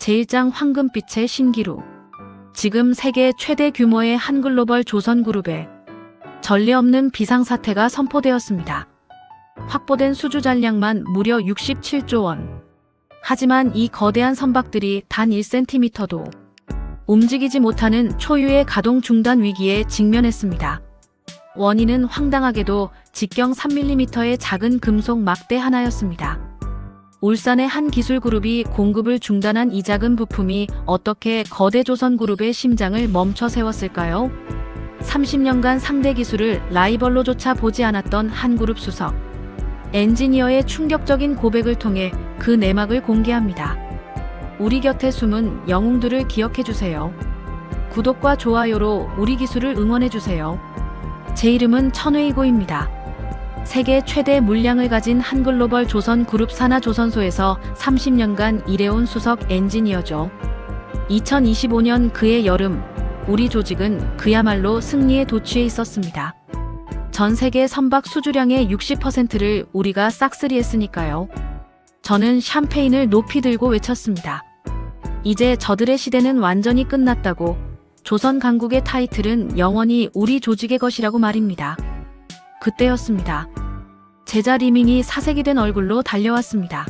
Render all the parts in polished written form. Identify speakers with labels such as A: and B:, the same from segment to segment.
A: 제1장 황금빛의 신기루. 지금 세계 최대 규모의 한 글로벌 조선그룹에 전례 없는 비상사태가 선포되었습니다. 확보된 수주 잔량만 무려 67조 원. 하지만 이 거대한 선박들이 단 1cm도 움직이지 못하는 초유의 가동 중단 위기에 직면했습니다. 원인은 황당하게도 직경 3mm의 작은 금속 막대 하나였습니다. 울산의 한 기술그룹이 공급을 중단한 이 작은 부품이 어떻게 거대 조선그룹의 심장을 멈춰 세웠을까요? 30년간 상대 기술을 라이벌로조차 보지 않았던 한 그룹 수석 엔지니어의 충격적인 고백을 통해 그 내막을 공개합니다. 우리 곁에 숨은 영웅들을 기억해주세요. 구독과 좋아요로 우리 기술을 응원해주세요. 제 이름은 천웨이고입니다. 세계 최대 물량을 가진 한 글로벌 조선그룹 산하조선소에서 30년간 일해온 수석 엔지니어죠. 2025년 그해 여름, 우리 조직은 그야말로 승리에 도취해 있었습니다. 전 세계 선박 수주량의 60%를 우리가 싹쓸이했으니까요. 저는 샴페인을 높이 들고 외쳤습니다. 이제 저들의 시대는 완전히 끝났다고. 조선 강국의 타이틀은 영원히 우리 조직의 것이라고 말입니다. 그때였습니다. 제자 리밍이 사색이 된 얼굴로 달려왔습니다.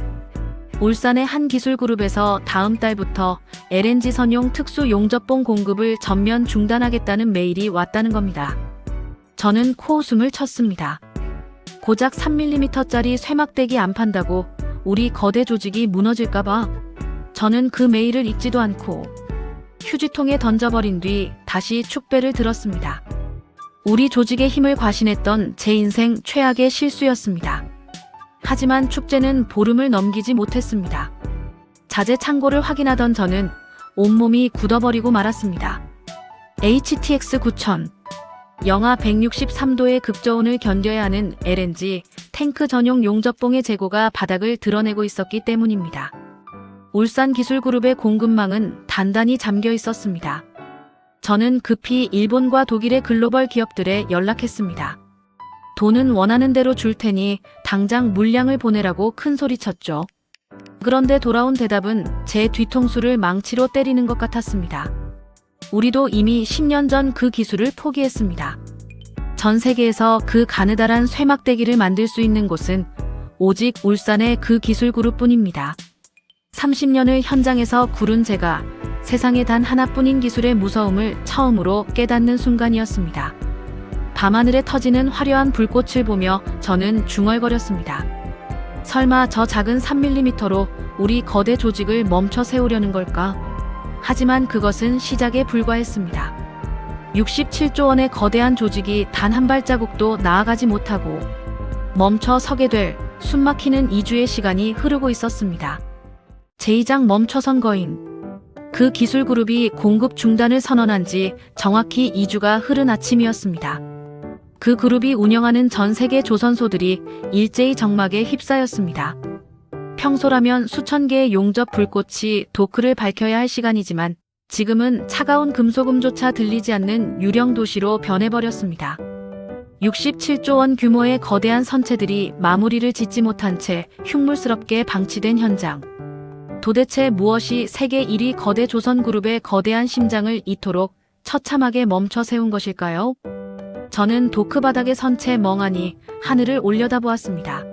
A: 울산의 한 기술그룹에서 다음 달부터 LNG 선용 특수 용접봉 공급을 전면 중단하겠다는 메일이 왔다는 겁니다. 저는 코웃음을 쳤습니다. 고작 3mm짜리 쇠막대기 안 판다고 우리 거대 조직이 무너질까봐. 저는 그 메일을 읽지도 않고 휴지통에 던져버린 뒤 다시 축배를 들었습니다. 우리 조직의 힘을 과신했던 제 인생 최악의 실수였습니다. 하지만 축제는 보름을 넘기지 못했습니다. 자재 창고를 확인하던 저는 온몸이 굳어버리고 말았습니다. HTX 9000. 영하 163도의 극저온을 견뎌야 하는 LNG 탱크 전용 용접봉의 재고가 바닥을 드러내고 있었기 때문입니다. 울산기술그룹의 공급망은 단단히 잠겨 있었습니다. 저는 급히 일본과 독일의 글로벌 기업들에 연락했습니다. 돈은 원하는 대로 줄 테니 당장 물량을 보내라고 큰 소리쳤죠. 그런데 돌아온 대답은 제 뒤통수를 망치로 때리는 것 같았습니다. 우리도 이미 10년 전 그 기술을 포기했습니다. 전 세계에서 그 가느다란 쇠막대기를 만들 수 있는 곳은 오직 울산의 그 기술그룹뿐입니다. 30년을 현장에서 구른 제가 세상에 단 하나뿐인 기술의 무서움을 처음으로 깨닫는 순간이었습니다. 밤하늘에 터지는 화려한 불꽃을 보며 저는 중얼거렸습니다. 설마 저 작은 3mm로 우리 거대 조직을 멈춰 세우려는 걸까? 하지만 그것은 시작에 불과했습니다. 67조 원의 거대한 조직이 단 한 발자국도 나아가지 못하고 멈춰 서게 될 숨막히는 2주의 시간이 흐르고 있었습니다. 제2장 멈춰선 거인. 그 기술그룹이 공급 중단을 선언한 지 정확히 2주가 흐른 아침이었습니다. 그 그룹이 운영하는 전 세계 조선소들이 일제히 적막에 휩싸였습니다. 평소라면 수천 개의 용접 불꽃이 도크를 밝혀야 할 시간이지만 지금은 차가운 금속음조차 들리지 않는 유령 도시로 변해버렸습니다. 67조 원 규모의 거대한 선체들이 마무리를 짓지 못한 채 흉물스럽게 방치된 현장. 도대체 무엇이 세계 1위 거대 조선그룹의 거대한 심장을 이토록 처참하게 멈춰 세운 것일까요? 저는 도크 바닥에 선 채 멍하니 하늘을 올려다보았습니다.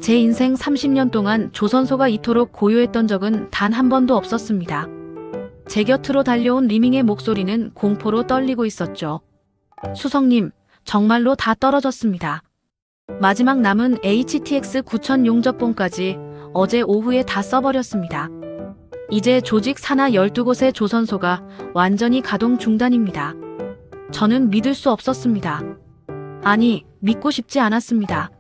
A: 제 인생 30년 동안 조선소가 이토록 고요했던 적은 단 한 번도 없었습니다. 제 곁으로 달려온 리밍의 목소리는 공포로 떨리고 있었죠. 수석님, 정말로 다 떨어졌습니다. 마지막 남은 HTX 9000 용접봉까지 어제 오후에 다 써버렸습니다. 이제 조직 산하 12곳의 조선소가 완전히 가동 중단입니다. 저는 믿을 수 없었습니다. 아니, 믿고 싶지 않았습니다.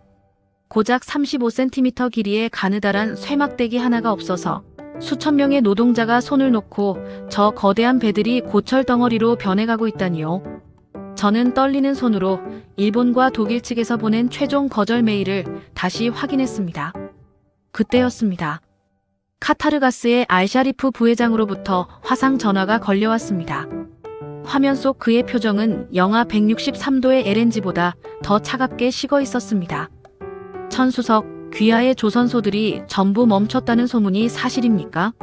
A: 고작 35cm 길이의 가느다란 쇠막대기 하나가 없어서 수천 명의 노동자가 손을 놓고 저 거대한 배들이 고철 덩어리로 변해가고 있다니요. 저는 떨리는 손으로 일본과 독일 측에서 보낸 최종 거절 메일을 다시 확인했습니다. 그때였습니다. 카타르가스의 알샤리프 부회장으로부터 화상 전화가 걸려왔습니다. 화면 속 그의 표정은 영하 163도의 LNG보다 더 차갑게 식어 있었습니다. 천수석, 귀하의 조선소들이 전부 멈췄다는 소문이 사실입니까?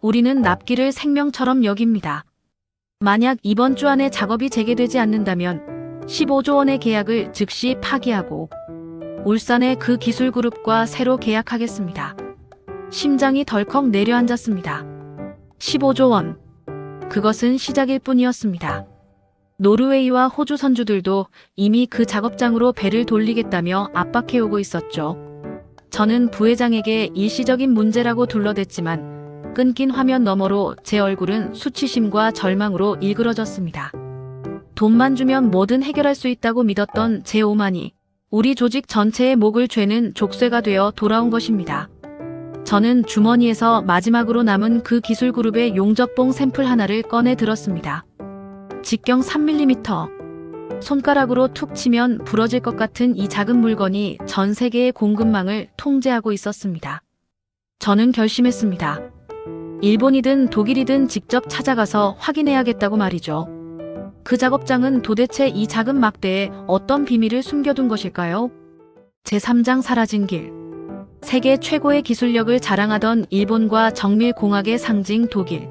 A: 우리는 납기를 생명처럼 여깁니다. 만약 이번 주 안에 작업이 재개되지 않는다면 15조 원의 계약을 즉시 파기하고 울산의 그 기술그룹과 새로 계약하겠습니다. 심장이 덜컥 내려앉았습니다. 15조 원. 그것은 시작일 뿐이었습니다. 노르웨이와 호주 선주들도 이미 그 작업장으로 배를 돌리겠다며 압박해오고 있었죠. 저는 부회장에게 일시적인 문제라고 둘러댔지만 끊긴 화면 너머로 제 얼굴은 수치심과 절망으로 일그러졌습니다. 돈만 주면 뭐든 해결할 수 있다고 믿었던 제 오만이 우리 조직 전체의 목을 죄는 족쇄가 되어 돌아온 것입니다. 저는 주머니에서 마지막으로 남은 그 기술그룹의 용접봉 샘플 하나를 꺼내 들었습니다. 직경 3mm. 손가락으로 툭 치면 부러질 것 같은 이 작은 물건이 전 세계의 공급망을 통제하고 있었습니다. 저는 결심했습니다. 일본이든 독일이든 직접 찾아가서 확인해야겠다고 말이죠. 그 작업장은 도대체 이 작은 막대에 어떤 비밀을 숨겨둔 것일까요? 제3장 사라진 길. 세계 최고의 기술력을 자랑하던 일본과 정밀공학의 상징 독일.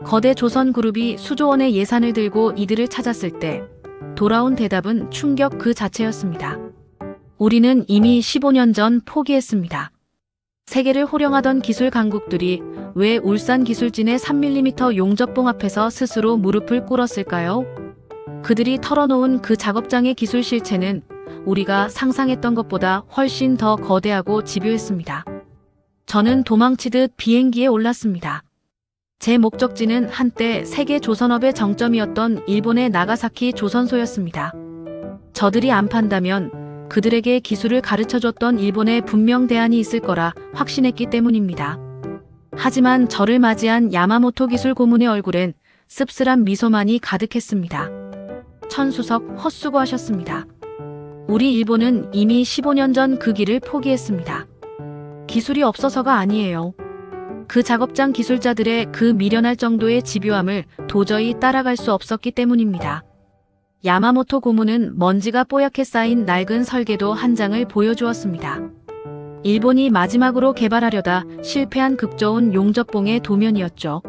A: 거대 조선그룹이 수조 원의 예산을 들고 이들을 찾았을 때 돌아온 대답은 충격 그 자체였습니다. 우리는 이미 15년 전 포기했습니다. 세계를 호령하던 기술 강국들이 왜 울산 기술진의 3mm 용접봉 앞에서 스스로 무릎을 꿇었을까요? 그들이 털어놓은 그 작업장의 기술 실체는 우리가 상상했던 것보다 훨씬 더 거대하고 집요했습니다. 저는 도망치듯 비행기에 올랐습니다. 제 목적지는 한때 세계 조선업의 정점이었던 일본의 나가사키 조선소였습니다. 저들이 안 판다면 그들에게 기술을 가르쳐줬던 일본에 분명 대안이 있을 거라 확신했기 때문입니다. 하지만 저를 맞이한 야마모토 기술 고문의 얼굴엔 씁쓸한 미소만이 가득했습니다. 천수석 헛수고하셨습니다. 우리 일본은 이미 15년 전 그 길을 포기했습니다. 기술이 없어서가 아니에요. 그 작업장 기술자들의 그 미련할 정도의 집요함을 도저히 따라갈 수 없었기 때문입니다. 야마모토 고문은 먼지가 뽀얗게 쌓인 낡은 설계도 한 장을 보여주었습니다. 일본이 마지막으로 개발하려다 실패한 극저온 용접봉의 도면이었죠.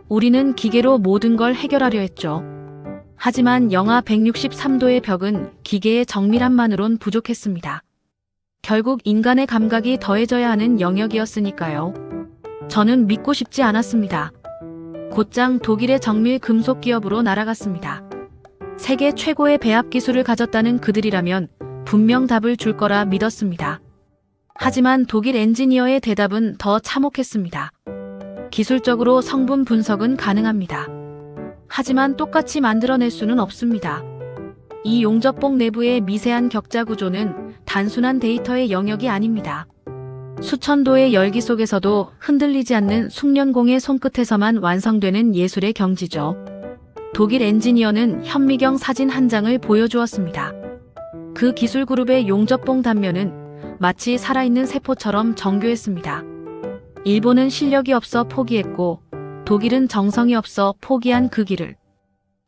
A: 우리는 기계로 모든 걸 해결하려 했죠. 하지만 영하 163도의 벽은 기계의 정밀함만으론 부족했습니다. 결국 인간의 감각이 더해져야 하는 영역이었으니까요. 저는 믿고 싶지 않았습니다. 곧장 독일의 정밀 금속 기업으로 날아갔습니다. 세계 최고의 배합 기술을 가졌다는 그들이라면 분명 답을 줄 거라 믿었습니다. 하지만 독일 엔지니어의 대답은 더 참혹했습니다. 기술적으로 성분 분석은 가능합니다. 하지만 똑같이 만들어낼 수는 없습니다. 이 용접봉 내부의 미세한 격자 구조는 단순한 데이터의 영역이 아닙니다. 수천 도의 열기 속에서도 흔들리지 않는 숙련공의 손끝에서만 완성되는 예술의 경지죠. 독일 엔지니어는 현미경 사진 한 장을 보여주었습니다. 그 기술 그룹의 용접봉 단면은 마치 살아있는 세포처럼 정교했습니다. 일본은 실력이 없어 포기했고 독일은 정성이 없어 포기한 그 길을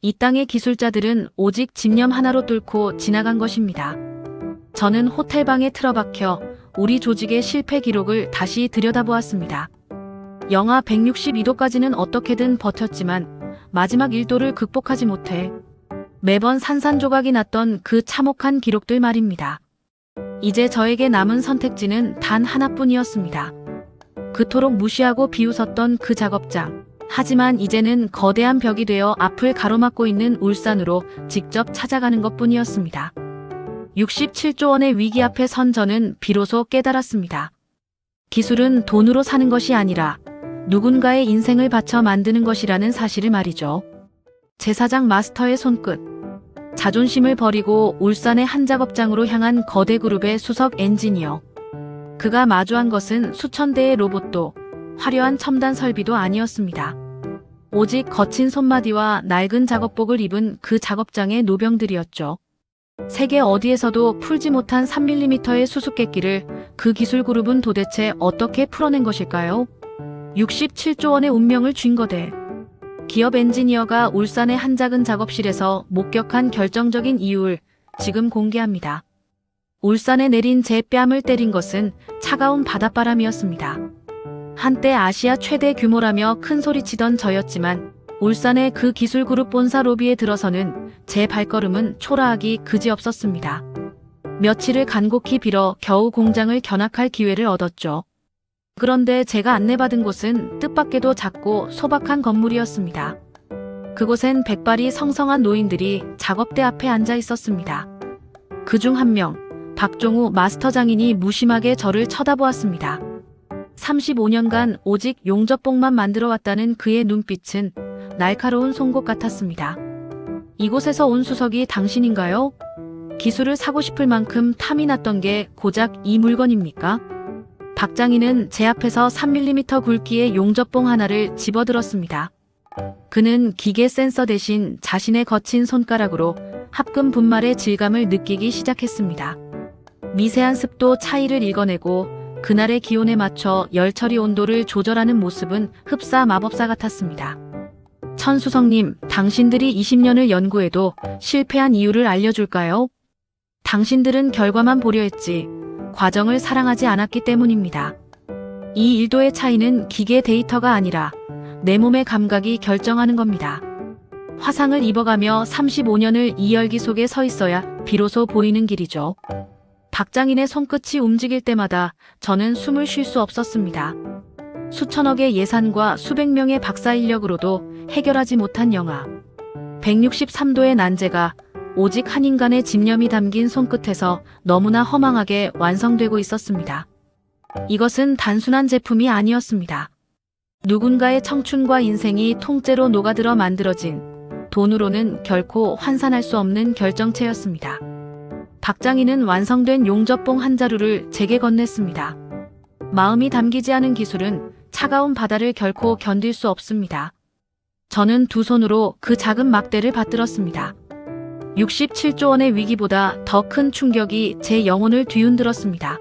A: 이 땅의 기술자들은 오직 집념 하나로 뚫고 지나간 것입니다. 저는 호텔방에 틀어박혀 우리 조직의 실패 기록을 다시 들여다보았습니다. 영하 162도까지는 어떻게든 버텼지만 마지막 1도를 극복하지 못해 매번 산산조각이 났던 그 참혹한 기록들 말입니다. 이제 저에게 남은 선택지는 단 하나뿐이었습니다. 그토록 무시하고 비웃었던 그 작업장. 하지만 이제는 거대한 벽이 되어 앞을 가로막고 있는 울산으로 직접 찾아가는 것뿐이었습니다. 67조 원의 위기 앞에 선 저는 비로소 깨달았습니다. 기술은 돈으로 사는 것이 아니라 누군가의 인생을 바쳐 만드는 것이라는 사실을 말이죠. 제사장 마스터의 손끝. 자존심을 버리고 울산의 한 작업장으로 향한 거대 그룹의 수석 엔지니어. 그가 마주한 것은 수천 대의 로봇도 화려한 첨단 설비도 아니었습니다. 오직 거친 손마디와 낡은 작업복을 입은 그 작업장의 노병들이었죠. 세계 어디에서도 풀지 못한 3mm의 수수께끼를 그 기술 그룹은 도대체 어떻게 풀어낸 것일까요? 67조 원의 운명을 쥔 거대. 기업 엔지니어가 울산의 한 작은 작업실에서 목격한 결정적인 이유를 지금 공개합니다. 울산에 내린 제 뺨을 때린 것은 차가운 바닷바람이었습니다. 한때 아시아 최대 규모라며 큰소리치던 저였지만 울산의 그 기술그룹 본사 로비에 들어서는 제 발걸음은 초라하기 그지없었습니다. 며칠을 간곡히 빌어 겨우 공장을 견학할 기회를 얻었죠. 그런데 제가 안내받은 곳은 뜻밖에도 작고 소박한 건물이었습니다. 그곳엔 백발이 성성한 노인들이 작업대 앞에 앉아 있었습니다. 그중 한 명, 박종우 마스터 장인이 무심하게 저를 쳐다보았습니다. 35년간 오직 용접봉만 만들어 왔다는 그의 눈빛은 날카로운 송곳 같았습니다. 이곳에서 온 수석이 당신인가요? 기술을 사고 싶을 만큼 탐이 났던 게 고작 이 물건입니까? 박 장인은 제 앞에서 3mm 굵기의 용접봉 하나를 집어들었습니다. 그는 기계 센서 대신 자신의 거친 손가락으로 합금 분말의 질감을 느끼기 시작했습니다. 미세한 습도 차이를 읽어내고 그날의 기온에 맞춰 열 처리 온도를 조절하는 모습은 흡사 마법사 같았습니다. 천수석님, 당신들이 20년을 연구해도 실패한 이유를 알려줄까요? 당신들은 결과만 보려 했지 과정을 사랑하지 않았기 때문입니다. 이 1도의 차이는 기계 데이터가 아니라 내 몸의 감각이 결정하는 겁니다. 화상을 입어가며 35년을 이 열기 속에 서 있어야 비로소 보이는 길이죠. 박장인의 손끝이 움직일 때마다 저는 숨을 쉴 수 없었습니다. 수천억의 예산과 수백 명의 박사 인력으로도 해결하지 못한 영화. 163도의 난제가 오직 한 인간의 집념이 담긴 손끝에서 너무나 허망하게 완성되고 있었습니다. 이것은 단순한 제품이 아니었습니다. 누군가의 청춘과 인생이 통째로 녹아들어 만들어진 돈으로는 결코 환산할 수 없는 결정체였습니다. 박장인은 완성된 용접봉 한 자루를 제게 건넸습니다. 마음이 담기지 않은 기술은 차가운 바다를 결코 견딜 수 없습니다. 저는 두 손으로 그 작은 막대를 받들었습니다. 67조 원의 위기보다 더 큰 충격이 제 영혼을 뒤흔들었습니다.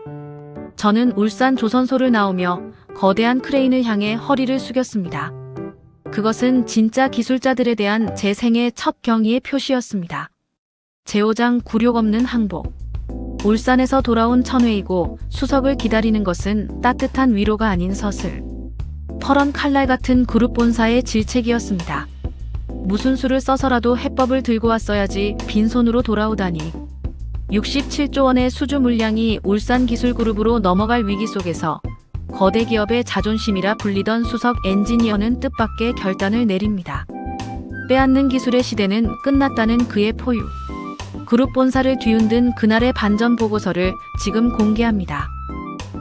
A: 저는 울산 조선소를 나오며 거대한 크레인을 향해 허리를 숙였습니다. 그것은 진짜 기술자들에 대한 제 생애 첫 경의의 표시였습니다. 제5장 굴욕 없는 항복. 울산에서 돌아온 천회이고 수석을 기다리는 것은 따뜻한 위로가 아닌 서슬. 퍼런 칼날 같은 그룹 본사의 질책이었습니다. 무슨 수를 써서라도 해법을 들고 왔어야지 빈손으로 돌아오다니. 67조 원의 수주 물량이 울산기술그룹으로 넘어갈 위기 속에서 거대 기업의 자존심이라 불리던 수석 엔지니어는 뜻밖의 결단을 내립니다. 빼앗는 기술의 시대는 끝났다는 그의 포유. 그룹 본사를 뒤흔든 그날의 반전 보고서를 지금 공개합니다.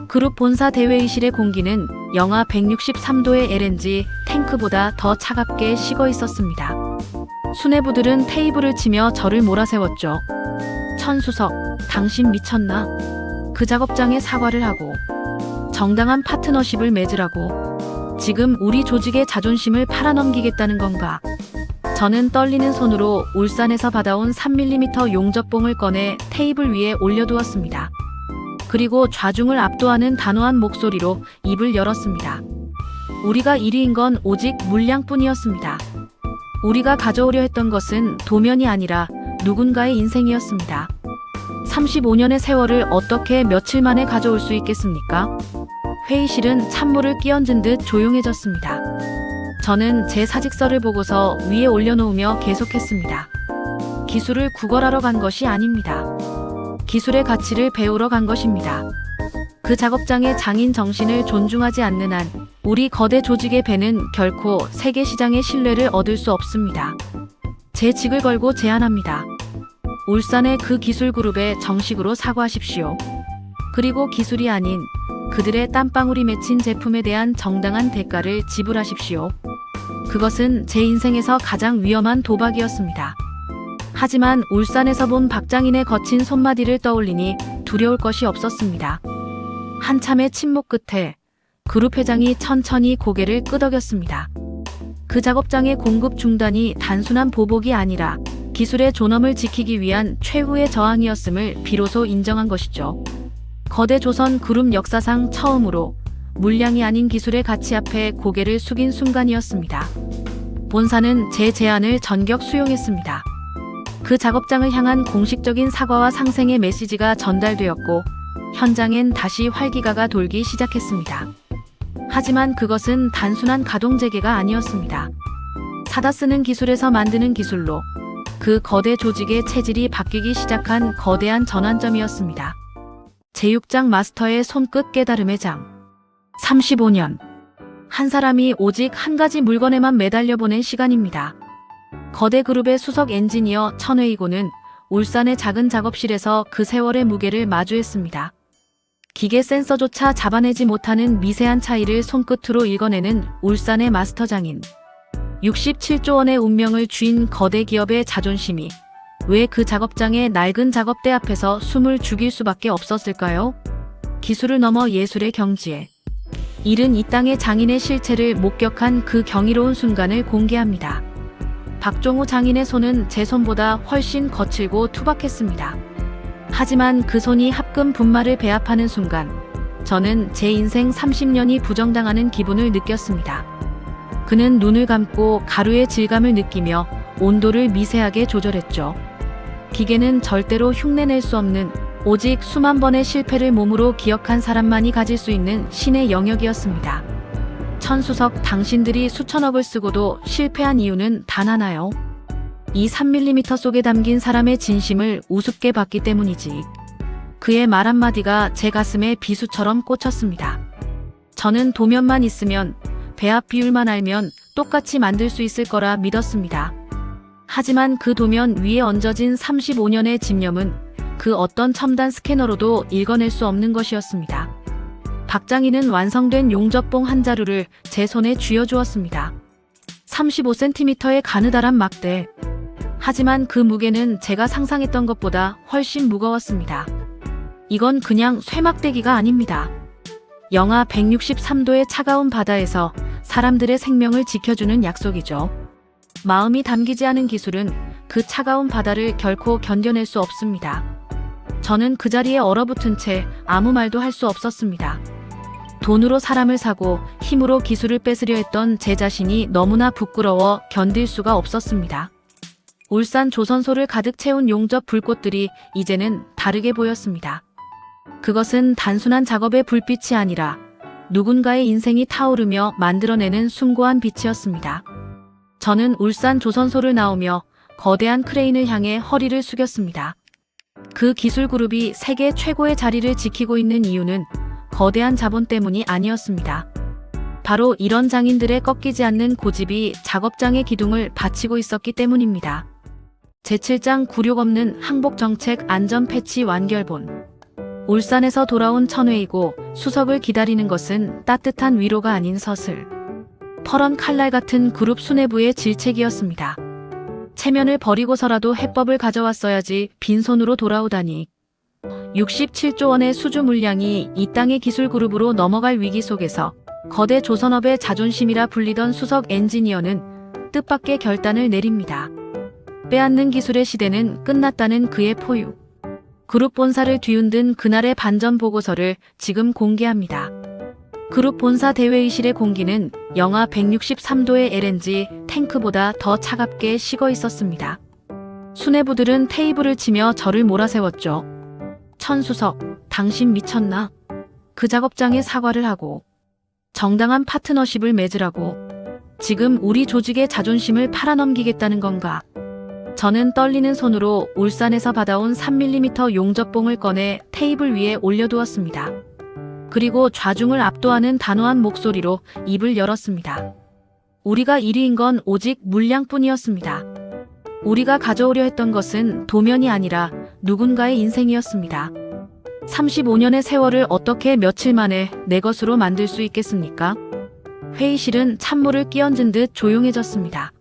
A: 그룹 본사 대회의실의 공기는 영하 163도의 LNG 탱크보다 더 차갑게 식어 있었습니다. 수뇌부들은 테이블을 치며 저를 몰아세웠죠. 천수석, 당신 미쳤나? 그 작업장에 사과를 하고 정당한 파트너십을 맺으라고 지금 우리 조직의 자존심을 팔아넘기겠다는 건가? 저는 떨리는 손으로 울산에서 받아온 3mm 용접봉을 꺼내 테이블 위에 올려두었습니다. 그리고 좌중을 압도하는 단호한 목소리로 입을 열었습니다. 우리가 1위인 건 오직 물량뿐이었습니다. 우리가 가져오려 했던 것은 도면이 아니라 누군가의 인생이었습니다. 35년의 세월을 어떻게 며칠 만에 가져올 수 있겠습니까? 회의실은 찬물을 끼얹은 듯 조용해졌습니다. 저는 제 사직서를 보고서 위에 올려놓으며 계속했습니다. 기술을 구걸하러 간 것이 아닙니다. 기술의 가치를 배우러 간 것입니다. 그 작업장의 장인 정신을 존중하지 않는 한 우리 거대 조직의 배는 결코 세계 시장의 신뢰를 얻을 수 없습니다. 제 직을 걸고 제안합니다. 울산의 그 기술그룹에 정식으로 사과하십시오. 그리고 기술이 아닌 그들의 땀방울이 맺힌 제품에 대한 정당한 대가를 지불하십시오. 그것은 제 인생에서 가장 위험한 도박이었습니다. 하지만 울산에서 본 박장인의 거친 손마디를 떠올리니 두려울 것이 없었습니다. 한참의 침묵 끝에 그룹 회장이 천천히 고개를 끄덕였습니다. 그 작업장의 공급 중단이 단순한 보복이 아니라 기술의 존엄을 지키기 위한 최후의 저항이었음을 비로소 인정한 것이죠. 거대 조선 그룹 역사상 처음으로 물량이 아닌 기술의 가치 앞에 고개를 숙인 순간이었습니다. 본사는 제 제안을 전격 수용했습니다. 그 작업장을 향한 공식적인 사과와 상생의 메시지가 전달되었고 현장엔 다시 활기가가 돌기 시작했습니다. 하지만 그것은 단순한 가동재개가 아니었습니다. 사다 쓰는 기술에서 만드는 기술로 그 거대 조직의 체질이 바뀌기 시작한 거대한 전환점이었습니다. 제6장 마스터의 손끝 깨달음의 장. 35년. 한 사람이 오직 한 가지 물건에만 매달려 보낸 시간입니다. 거대 그룹의 수석 엔지니어 천웨이고는 울산의 작은 작업실에서 그 세월의 무게를 마주했습니다. 기계 센서조차 잡아내지 못하는 미세한 차이를 손끝으로 읽어내는 울산의 마스터 장인. 67조 원의 운명을 쥐인 거대 기업의 자존심이 왜 그 작업장의 낡은 작업대 앞에서 숨을 죽일 수밖에 없었을까요? 기술을 넘어 예술의 경지에 이른 이 땅의 장인의 실체를 목격한 그 경이로운 순간을 공개합니다. 박종우 장인의 손은 제 손보다 훨씬 거칠고 투박했습니다. 하지만 그 손이 합금 분말을 배합하는 순간 저는 제 인생 30년이 부정당하는 기분을 느꼈습니다. 그는 눈을 감고 가루의 질감을 느끼며 온도를 미세하게 조절했죠. 기계는 절대로 흉내낼 수 없는 오직 수만 번의 실패를 몸으로 기억한 사람만이 가질 수 있는 신의 영역이었습니다. 천수석, 당신들이 수천억을 쓰고도 실패한 이유는 단 하나요. 이 3mm 속에 담긴 사람의 진심을 우습게 봤기 때문이지. 그의 말 한마디가 제 가슴에 비수처럼 꽂혔습니다. 저는 도면만 있으면, 배합 비율만 알면 똑같이 만들 수 있을 거라 믿었습니다. 하지만 그 도면 위에 얹어진 35년의 집념은 그 어떤 첨단 스캐너로도 읽어낼 수 없는 것이었습니다. 박장인은 완성된 용접봉 한 자루를 제 손에 쥐어주었습니다. 35cm의 가느다란 막대. 하지만 그 무게는 제가 상상했던 것보다 훨씬 무거웠습니다. 이건 그냥 쇠막대기가 아닙니다. 영하 163도의 차가운 바다에서 사람들의 생명을 지켜주는 약속이죠. 마음이 담기지 않은 기술은 그 차가운 바다를 결코 견뎌낼 수 없습니다. 저는 그 자리에 얼어붙은 채 아무 말도 할 수 없었습니다. 돈으로 사람을 사고 힘으로 기술을 뺏으려 했던 제 자신이 너무나 부끄러워 견딜 수가 없었습니다. 울산 조선소를 가득 채운 용접 불꽃들이 이제는 다르게 보였습니다. 그것은 단순한 작업의 불빛이 아니라 누군가의 인생이 타오르며 만들어내는 숭고한 빛이었습니다. 저는 울산 조선소를 나오며 거대한 크레인을 향해 허리를 숙였습니다. 그 기술 그룹이 세계 최고의 자리를 지키고 있는 이유는 거대한 자본 때문이 아니었습니다. 바로 이런 장인들의 꺾이지 않는 고집이 작업장의 기둥을 받치고 있었기 때문입니다. 제7장 굴욕 없는 항복정책 안전 패치 완결본. 울산에서 돌아온 천웨이고 수석을 기다리는 것은 따뜻한 위로가 아닌 서슬. 퍼런 칼날 같은 그룹 수뇌부의 질책이었습니다. 체면을 버리고서라도 해법을 가져왔어야지 빈손으로 돌아오다니. 67조 원의 수주 물량이 이 땅의 기술 그룹으로 넘어갈 위기 속에서 거대 조선업의 자존심이라 불리던 수석 엔지니어는 뜻밖의 결단을 내립니다. 빼앗는 기술의 시대는 끝났다는 그의 포유. 그룹 본사를 뒤흔든 그날의 반전 보고서를 지금 공개합니다. 그룹 본사 대회의실의 공기는 영하 163도의 LNG 탱크보다 더 차갑게 식어 있었습니다. 수뇌부들은 테이블을 치며 저를 몰아세웠죠. 천수석, 당신 미쳤나? 그 작업장에 사과를 하고 정당한 파트너십을 맺으라고. 지금 우리 조직의 자존심을 팔아넘기겠다는 건가? 저는 떨리는 손으로 울산에서 받아온 3mm 용접봉을 꺼내 테이블 위에 올려두었습니다. 그리고 좌중을 압도하는 단호한 목소리로 입을 열었습니다. 우리가 1위인 건 오직 물량뿐이었습니다. 우리가 가져오려 했던 것은 도면이 아니라 누군가의 인생이었습니다. 35년의 세월을 어떻게 며칠 만에 내 것으로 만들 수 있겠습니까? 회의실은 찬물을 끼얹은 듯 조용해졌습니다.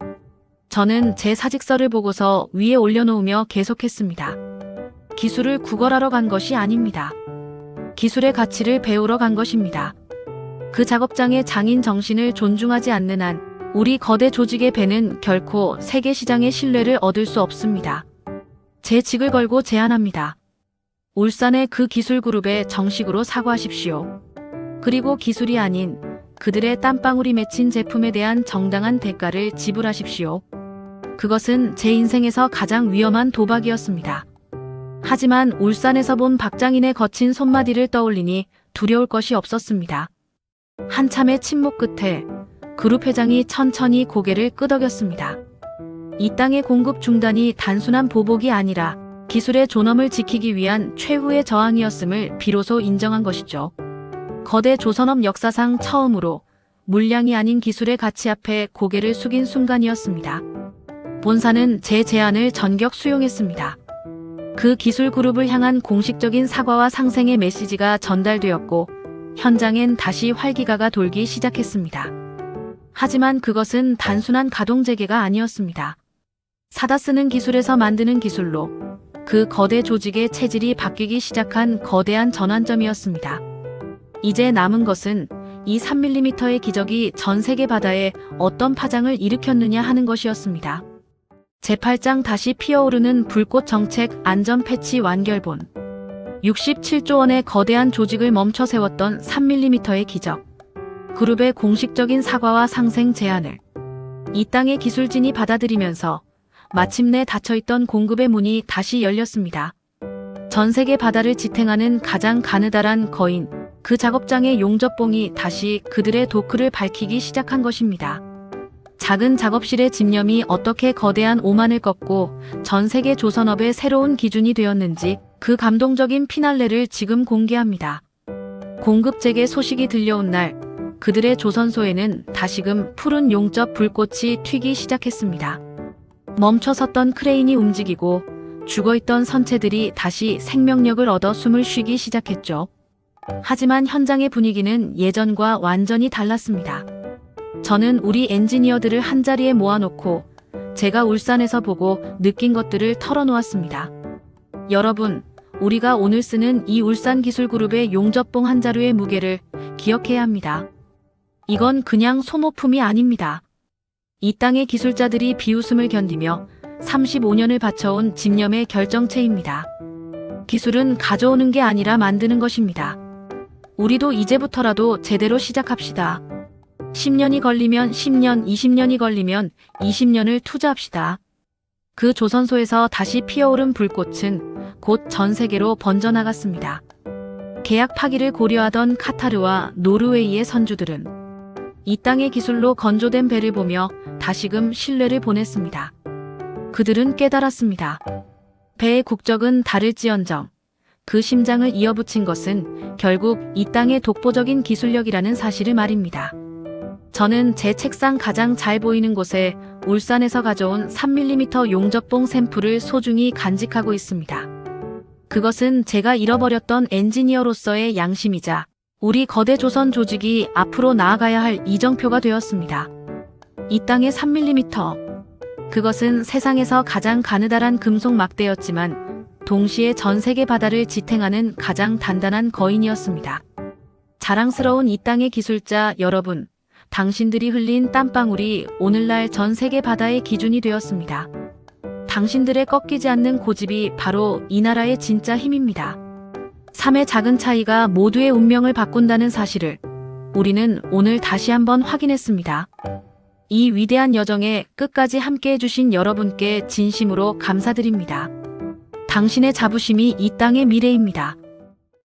A: 저는 제 사직서를 보고서 위에 올려놓으며 계속했습니다. 기술을 구걸하러 간 것이 아닙니다. 기술의 가치를 배우러 간 것입니다. 그 작업장의 장인 정신을 존중하지 않는 한 우리 거대 조직의 배는 결코 세계 시장의 신뢰를 얻을 수 없습니다. 제 직을 걸고 제안합니다. 울산의 그 기술 그룹에 정식으로 사과하십시오. 그리고 기술이 아닌 그들의 땀방울이 맺힌 제품에 대한 정당한 대가를 지불하십시오. 그것은 제 인생에서 가장 위험한 도박이었습니다. 하지만 울산에서 본 박장인의 거친 손마디를 떠올리니 두려울 것이 없었습니다. 한참의 침묵 끝에 그룹 회장이 천천히 고개를 끄덕였습니다. 이 땅의 공급 중단이 단순한 보복이 아니라 기술의 존엄을 지키기 위한 최후의 저항이었음을 비로소 인정한 것이죠. 거대 조선업 역사상 처음으로 물량이 아닌 기술의 가치 앞에 고개를 숙인 순간이었습니다. 본사는 제 제안을 전격 수용했습니다. 그 기술 그룹을 향한 공식적인 사과와 상생의 메시지가 전달되었고 현장엔 다시 활기가가 돌기 시작했습니다. 하지만 그것은 단순한 가동 재개가 아니었습니다. 사다 쓰는 기술에서 만드는 기술로 그 거대 조직의 체질이 바뀌기 시작한 거대한 전환점이었습니다. 이제 남은 것은 이 3mm의 기적이 전 세계 바다에 어떤 파장을 일으켰느냐 하는 것이었습니다. 제8장 다시 피어오르는 불꽃 정책 안전 패치 완결본. 67조 원의 거대한 조직을 멈춰 세웠던 3mm의 기적. 그룹의 공식적인 사과와 상생 제안을 이 땅의 기술진이 받아들이면서 마침내 닫혀있던 공급의 문이 다시 열렸습니다. 전 세계 바다를 지탱하는 가장 가느다란 거인, 그 작업장의 용접봉이 다시 그들의 도크를 밝히기 시작한 것입니다. 작은 작업실의 집념이 어떻게 거대한 오만을 꺾고 전 세계 조선업의 새로운 기준이 되었는지 그 감동적인 피날레를 지금 공개합니다. 공급 재개 소식이 들려온 날, 그들의 조선소에는 다시금 푸른 용접 불꽃이 튀기 시작했습니다. 멈춰섰던 크레인이 움직이고 죽어있던 선체들이 다시 생명력을 얻어 숨을 쉬기 시작했죠. 하지만 현장의 분위기는 예전과 완전히 달랐습니다. 저는 우리 엔지니어들을 한자리에 모아놓고 제가 울산에서 보고 느낀 것들을 털어놓았습니다. 여러분, 우리가 오늘 쓰는 이 울산기술그룹의 용접봉 한 자루의 무게를 기억해야 합니다. 이건 그냥 소모품이 아닙니다. 이 땅의 기술자들이 비웃음을 견디며 35년을 바쳐온 집념의 결정체입니다. 기술은 가져오는 게 아니라 만드는 것입니다. 우리도 이제부터라도 제대로 시작합시다. 10년이 걸리면 10년, 20년이 걸리면 20년을 투자합시다. 그 조선소에서 다시 피어오른 불꽃은 곧 전 세계로 번져나갔습니다. 계약 파기를 고려하던 카타르와 노르웨이의 선주들은 이 땅의 기술로 건조된 배를 보며 다시금 신뢰를 보냈습니다. 그들은 깨달았습니다. 배의 국적은 다를지언정 그 심장을 이어붙인 것은 결국 이 땅의 독보적인 기술력이라는 사실을 말입니다. 저는 제 책상 가장 잘 보이는 곳에 울산에서 가져온 3mm 용접봉 샘플을 소중히 간직하고 있습니다. 그것은 제가 잃어버렸던 엔지니어로서의 양심이자 우리 거대 조선 조직이 앞으로 나아가야 할 이정표가 되었습니다. 이 땅의 3mm. 그것은 세상에서 가장 가느다란 금속 막대였지만 동시에 전 세계 바다를 지탱하는 가장 단단한 거인이었습니다. 자랑스러운 이 땅의 기술자 여러분, 당신들이 흘린 땀방울이 오늘날 전 세계 바다의 기준이 되었습니다. 당신들의 꺾이지 않는 고집이 바로 이 나라의 진짜 힘입니다. 삶의 작은 차이가 모두의 운명을 바꾼다는 사실을 우리는 오늘 다시 한번 확인했습니다. 이 위대한 여정에 끝까지 함께 해주신 여러분께 진심으로 감사드립니다. 당신의 자부심이 이 땅의 미래입니다.